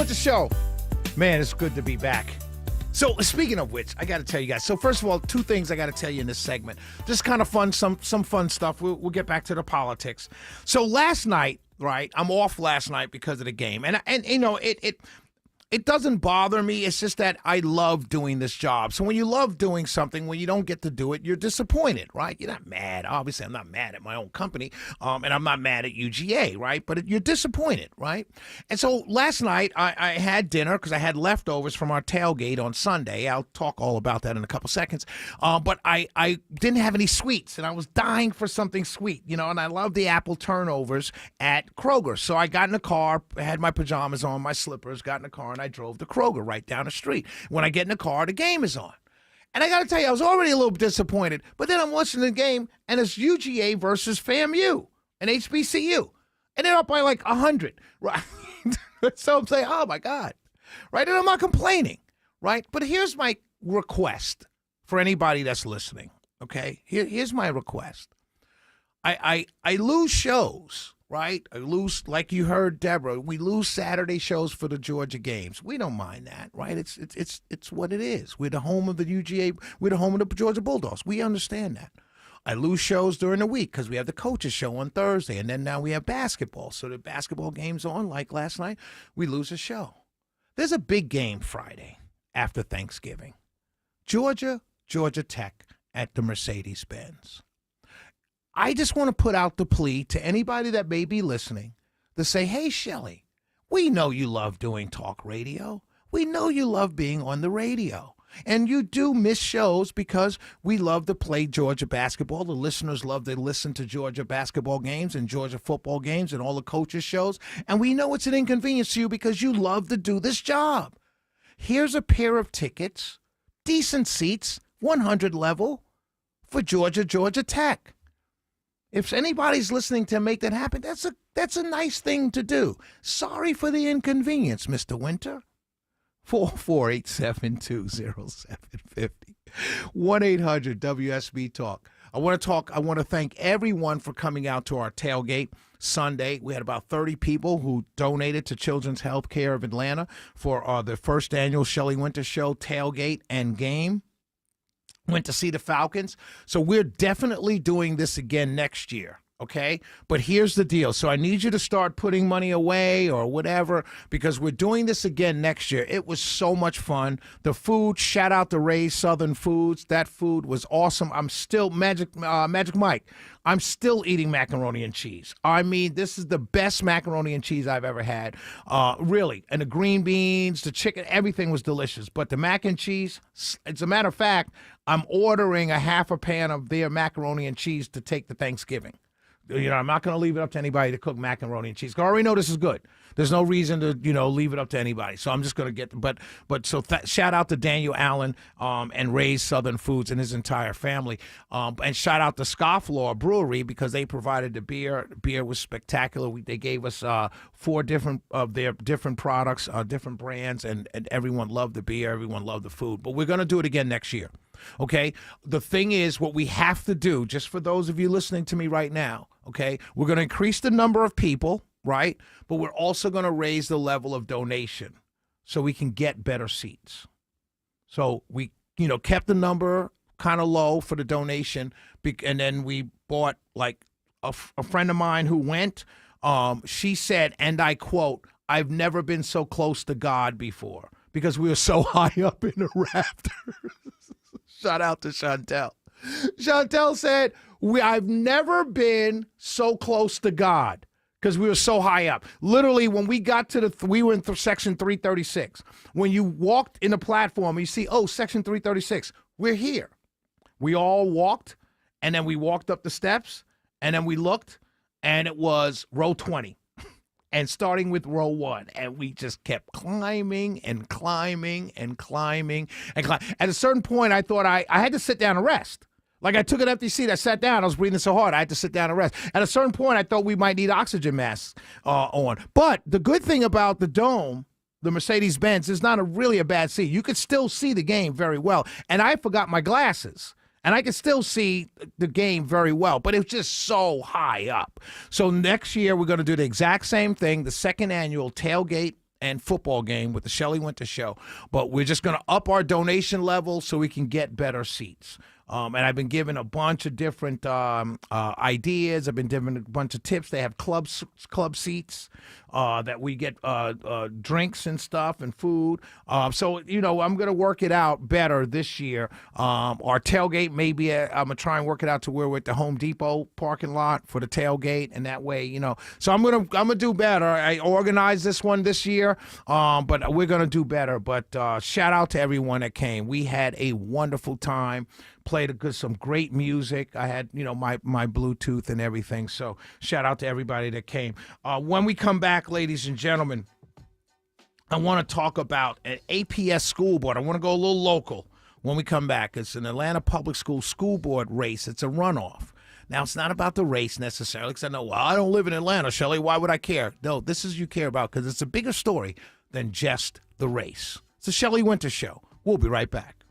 Winter Show. Man, it's good to be back. So, speaking of which, I got to tell you guys. So, first of all, two things I got to tell you in this segment. Just kind of fun, some fun stuff. We'll get back to the politics. So, last night, right? I'm off last night because of the game, and you know it doesn't bother me. It's just that I love doing this job. So when you love doing something, when you don't get to do it, you're disappointed, right? You're not mad. Obviously, I'm not mad at my own company, and I'm not mad at UGA, right? But you're disappointed, right? And so last night, I had dinner because I had leftovers from our tailgate on Sunday. I'll talk all about that in a couple seconds. But I didn't have any sweets, and I was dying for something sweet, you know, and I love the apple turnovers at Kroger. So I got in the car, had my pajamas on, my slippers, got in the car, and I drove to Kroger right down the street. When I get in the car, the game is on. And I got to tell you, I was already a little disappointed, but then I'm watching the game, and it's UGA versus FAMU and HBCU. And they're up by like 100, right? So I'm saying, oh, my God, right? And I'm not complaining, right? But here's my request for anybody that's listening, okay? Here's my request. I lose shows. Right? I lose, like you heard Deborah, we lose Saturday shows for the Georgia games. We don't mind that, right? It's what it is. We're the home of the UGA. We're the home of the Georgia Bulldogs. We understand that. I lose shows during the week because we have the coaches show on Thursday, and then now we have basketball. So the basketball game's on, like last night, we lose a show. There's a big game Friday after Thanksgiving. Georgia Tech at the Mercedes-Benz. I just want to put out the plea to anybody that may be listening to say, hey, Shelly, we know you love doing talk radio. We know you love being on the radio. And you do miss shows because we love to play Georgia basketball. The listeners love to listen to Georgia basketball games and Georgia football games and all the coaches' shows. And we know it's an inconvenience to you because you love to do this job. Here's a pair of tickets, decent seats, 100 level, for Georgia Tech. If anybody's listening to make that happen, that's a nice thing to do. Sorry for the inconvenience, Mr. Winter. 448-720-750. 1-800-WSB-TALK. I want to thank everyone for coming out to our tailgate Sunday. We had about 30 people who donated to Children's Healthcare of Atlanta for the first annual Shelly Winter Show tailgate and game. Went to see the Falcons. So we're definitely doing this again next year, okay? But here's the deal. So I need you to start putting money away or whatever because we're doing this again next year. It was so much fun. The food, shout out to Ray's Southern Foods. That food was awesome. I'm still, Magic Mike, I'm still eating macaroni and cheese. I mean, this is the best macaroni and cheese I've ever had, really. And the green beans, the chicken, everything was delicious. But the mac and cheese, as a matter of fact, I'm ordering a half a pan of their macaroni and cheese to take to Thanksgiving. You know, I'm not going to leave it up to anybody to cook macaroni and cheese. I already know this is good. There's no reason to, leave it up to anybody. So I'm just going to get, shout out to Daniel Allen and Ray's Southern Foods and his entire family. And shout out to Scofflaw Brewery because they provided the beer. The beer was spectacular. They gave us 4 different of their different products, different brands, and everyone loved the beer. Everyone loved the food. But we're going to do it again next year. Okay, the thing is, what we have to do, just for those of you listening to me right now, okay, we're going to increase the number of people, right? But we're also going to raise the level of donation so we can get better seats. So we, kept the number kind of low for the donation, and then we bought like a friend of mine who went. She said, and I quote, "I've never been so close to God before because we were so high up in the rafters." Shout out to Chantel. Chantel said, I've never been so close to God because we were so high up. Literally, when we got to we were in section 336. When you walked in the platform, you see, section 336, we're here. We all walked, and then we walked up the steps, and then we looked, and it was row 20. And starting with row 1, and we just kept climbing and climbing and climbing and climbing. At a certain point, I thought I had to sit down and rest. Like I took an empty seat, I sat down, I was breathing so hard, I had to sit down and rest. At a certain point, I thought we might need oxygen masks on. But the good thing about the Dome, the Mercedes-Benz, is not really a bad seat. You could still see the game very well. And I forgot my glasses. And I can still see the game very well, but it was just so high up. So next year, we're going to do the exact same thing, the second annual tailgate and football game with the Shelley Winter Show. But we're just going to up our donation level so we can get better seats. And I've been given a bunch of different ideas. I've been given a bunch of tips. They have club seats that we get drinks and stuff and food. So, I'm going to work it out better this year. Our tailgate, maybe I'm going to try and work it out to where we're at the Home Depot parking lot for the tailgate. And that way, so I'm going to do better. I organized this one this year, but we're going to do better. But shout out to everyone that came. We had a wonderful time. Played some great music. I had, my Bluetooth and everything. So shout out to everybody that came. When we come back, ladies and gentlemen, I want to talk about an APS school board. I want to go a little local when we come back. It's an Atlanta Public School board race. It's a runoff. Now, it's not about the race necessarily, because I know, I don't live in Atlanta, Shelley. Why would I care? No, this is you care about because it's a bigger story than just the race. It's the Shelley Winter Show. We'll be right back.